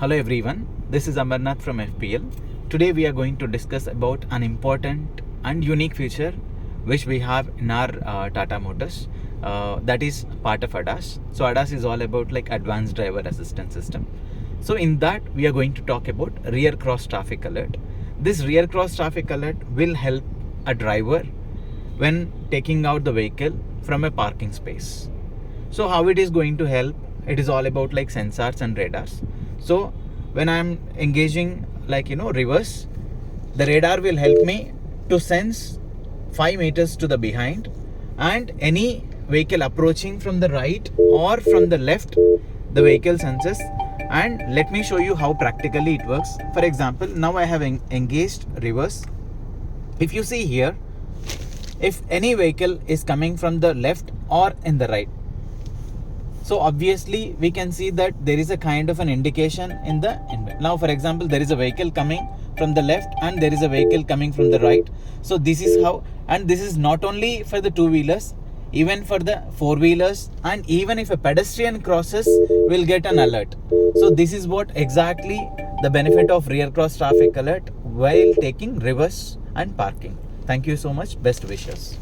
Hello everyone, this is Amarnath from FPL. Today we are going to discuss about an important and unique feature which we have in our Tata Motors, that is part of ADAS. So ADAS is all about like advanced driver assistance system. So in that we are going to talk about rear cross traffic alert. This rear cross traffic alert will help a driver when taking out the vehicle from a parking space. So how it is going to help? It is all about like sensors and radars. So when I'm engaging reverse, the radar will help me to sense 5 meters to the behind, and any vehicle approaching from the right or from the left, the vehicle senses. And let me show you how practically it works. For example, now I have engaged reverse. If you see here, if any vehicle is coming from the left or in the right, so obviously we can see that there is a kind of an indication in the now. For example, there is a vehicle coming from the left and there is a vehicle coming from the right. So this is how, and this is not only for the two-wheelers, even for the four-wheelers, and even if a pedestrian crosses, will get an alert. So this is what exactly the benefit of rear cross traffic alert while taking reverse and parking. Thank you so much. Best wishes.